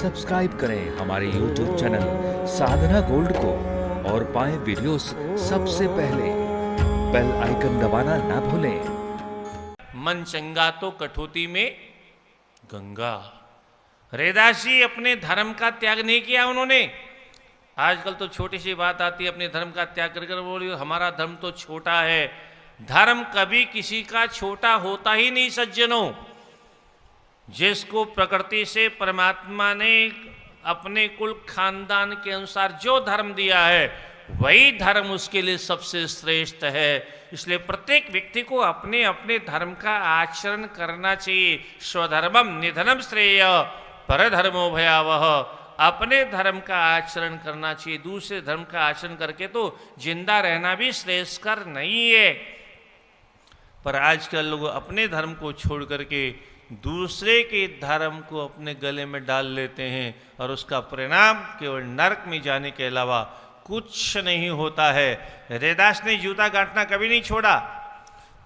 Subscribe करें हमारे YouTube channel साधना gold को और पाएं वीडियोस सबसे पहले। बेल आइकन दबाना ना भूलें। मन चंगा तो कठौती में गंगा। रैदास जी अपने धर्म का त्याग नहीं किया उन्होंने। आजकल तो छोटी सी बात आती है, अपने धर्म का त्याग कर बोलिए हमारा धर्म तो छोटा है। धर्म कभी किसी का छोटा होता ही नहीं सज्जनों। जिसको प्रकृति से परमात्मा ने अपने कुल खानदान के अनुसार जो धर्म दिया है वही धर्म उसके लिए सबसे श्रेष्ठ है। इसलिए प्रत्येक व्यक्ति को अपने अपने धर्म का आचरण करना चाहिए। स्वधर्मम निधनम श्रेय परधर्मो भयावह। अपने धर्म का आचरण करना चाहिए। दूसरे धर्म का आचरण करके तो जिंदा रहना भी श्रेयस्कर नहीं है। पर आजकल लोग अपने धर्म को छोड़ करके दूसरे के धर्म को अपने गले में डाल लेते हैं और उसका परिणाम केवल नरक में जाने के अलावा कुछ नहीं होता है। रैदास ने जूता गांठना कभी नहीं छोड़ा,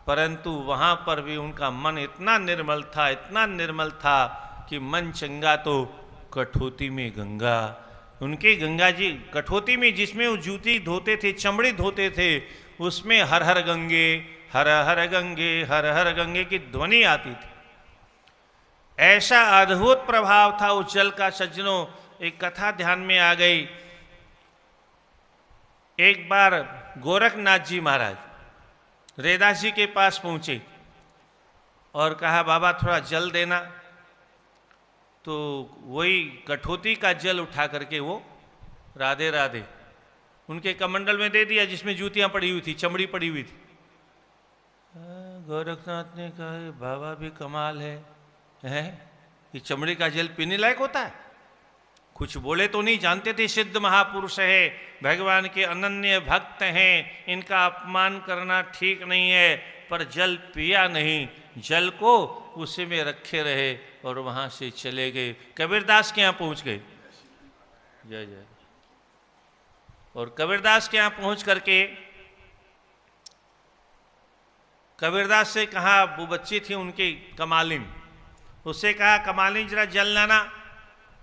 परंतु वहां पर भी उनका मन इतना निर्मल था, इतना निर्मल था कि मन चंगा तो कठौती में गंगा। उनके गंगा जी कठौती में जिसमें वो जूती धोते थे, चमड़ी धोते थे, उसमें हर हर गंगे हर हर गंगे हर हर गंगे की ध्वनि आती थी। ऐसा अद्भुत प्रभाव था उस जल का सज्जनों। एक कथा ध्यान में आ गई। एक बार गोरखनाथ जी महाराज रैदास जी के पास पहुंचे और कहा बाबा थोड़ा जल देना। तो वही कठौती का जल उठा करके वो राधे राधे उनके कमंडल में दे दिया जिसमें जूतियां पड़ी हुई थी, चमड़ी पड़ी हुई थी। गोरखनाथ ने कहा बाबा भी कमाल है कि चमड़ी का जल पीने लायक होता है। कुछ बोले तो नहीं, जानते थे सिद्ध महापुरुष है, भगवान के अनन्य भक्त हैं, इनका अपमान करना ठीक नहीं है। पर जल पिया नहीं, जल को उसी में रखे रहे और वहां से चले गए। कबीरदास के यहाँ पहुंच गए। जय जय। और कबीरदास के यहाँ पहुंच करके कबीरदास से कहा, वो बच्ची थी उनकी कमालिन, उससे कहा कमालिन जरा जल लाना।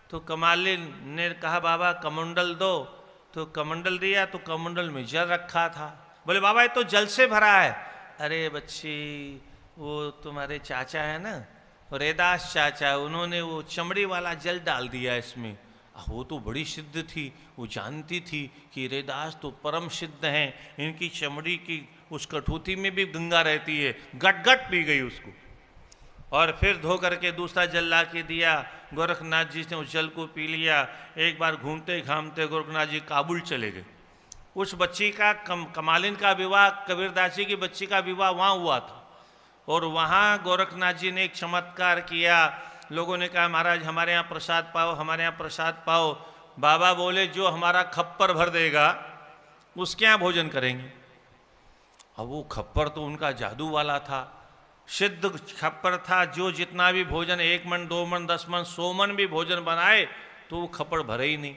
तो कमालिन ने कहा बाबा कमंडल दो। तो कमंडल दिया तो कमंडल में जल रखा था। बोले बाबा ये तो जल से भरा है। अरे बच्ची वो तुम्हारे चाचा है ना, रैदास चाचा, उन्होंने वो चमड़ी वाला जल डाल दिया इसमें। वो तो बड़ी सिद्ध थी, वो जानती थी कि रैदास तो परम सिद्ध हैं, इनकी चमड़ी की उस कठौती में भी गंगा रहती है। गट गट पी गई उसको और फिर धो करके दूसरा जल ला के दिया। गोरखनाथ जी ने उस जल को पी लिया। एक बार घूमते घामते गोरखनाथ जी काबुल चले गए। उस बच्ची का कमालिन का विवाह, कबीरदास जी की बच्ची का विवाह वहाँ हुआ था। और वहाँ गोरखनाथ जी ने एक चमत्कार किया। लोगों ने कहा महाराज हमारे यहाँ प्रसाद पाओ, हमारे यहाँ प्रसाद पाओ। बाबा बोले जो हमारा खप्पर भर देगा उसके यहाँ भोजन करेंगे। अब वो खप्पर तो उनका जादू वाला था, सिद्ध खप्पर था। जो जितना भी भोजन 1 मन 2 मन 10 मन 100 मन भी भोजन बनाए तो वो खप्पर भरे ही नहीं।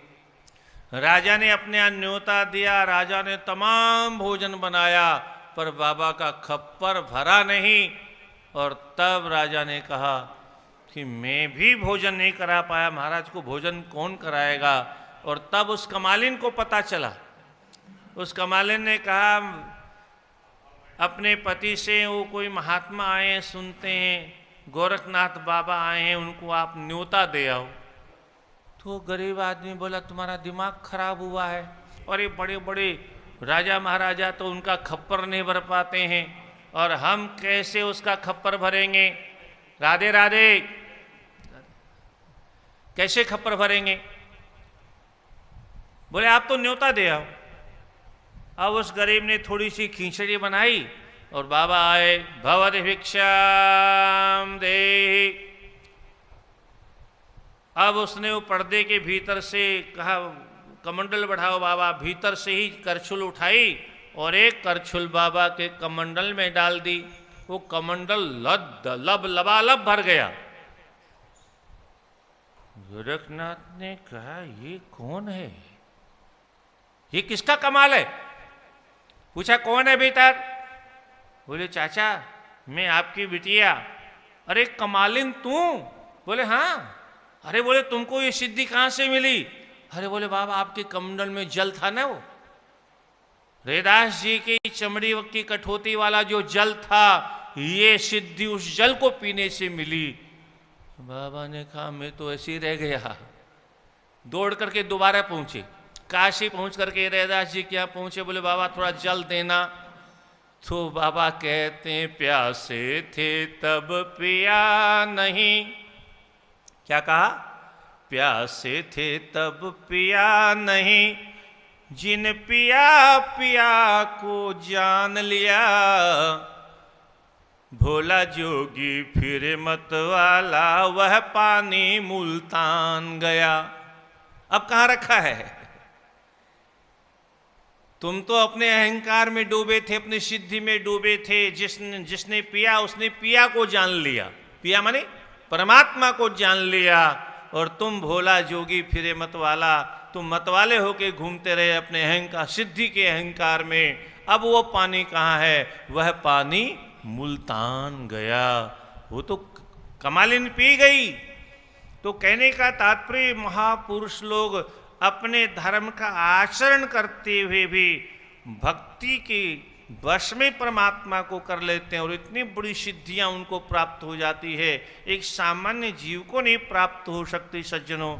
राजा ने अपने यहाँ न्योता दिया, राजा ने तमाम भोजन बनाया पर बाबा का खप्पर भरा नहीं। और तब राजा ने कहा कि मैं भी भोजन नहीं करा पाया, महाराज को भोजन कौन कराएगा। और तब उस कमालिन को पता चला। उस कमालिन ने कहा अपने पति से, वो कोई महात्मा आए हैं, सुनते हैं गोरखनाथ बाबा आए हैं, उनको आप न्योता दे आओ। तो गरीब आदमी बोला तुम्हारा दिमाग खराब हुआ है। और ये बड़े बड़े राजा महाराजा तो उनका खप्पर नहीं भर पाते हैं और हम कैसे उसका खप्पर भरेंगे। राधे राधे। कैसे खप्पर भरेंगे। बोले आप तो न्योता दे आओ। अब उस गरीब ने थोड़ी सी खींचड़ी बनाई और बाबा आए। भवति भिक्षाम देहि। अब उसने वो पर्दे के भीतर से कहा कमंडल बढ़ाओ बाबा। भीतर से ही करछुल उठाई और एक करछुल बाबा के कमंडल में डाल दी। वो कमंडल लबालब भर गया। गोरखनाथ ने कहा ये कौन है, ये किसका कमाल है। पूछा कौन है भीतर। बोले चाचा मैं आपकी बिटिया। अरे कमालिन तू। बोले हाँ अरे बोले तुमको ये सिद्धि कहाँ से मिली? अरे बोले बाबा आपके कमंडल में जल था ना, वो रैदास जी की चमड़ी की कठौती वाला जो जल था, ये सिद्धि उस जल को पीने से मिली। बाबा ने कहा मैं तो ऐसे ही रह गया। दौड़ करके दोबारा पहुंचे, काशी पहुंच करके रैदास जी के यहाँ पहुंचे, बोले बाबा थोड़ा जल देना। तो बाबा कहते हैं प्यासे थे तब पिया नहीं। क्या कहा? प्यासे थे तब पिया नहीं, जिन पिया पिया को जान लिया, भोला जोगी फिर मत वाला वह पानी मुल्तान गया। अब कहाँ रखा है? तुम तो अपने अहंकार में डूबे थे, अपनी सिद्धि में डूबे थे। जिसने पिया उसने पिया को जान लिया, पिया माने परमात्मा को जान लिया। और तुम भोला जोगी फिरे मत वाला, तुम मतवाले होके घूमते रहे अपने अहंकार, सिद्धि के अहंकार में। अब वो पानी कहाँ है? वह पानी मुल्तान गया, वो तो कमालिन पी गई। तो कहने का तात्पर्य महापुरुष लोग अपने धर्म का आचरण करते हुए भी भक्ति के वश में परमात्मा को कर लेते हैं और इतनी बड़ी सिद्धियां उनको प्राप्त हो जाती है, एक सामान्य जीव को नहीं प्राप्त हो सकती। सज्जनों,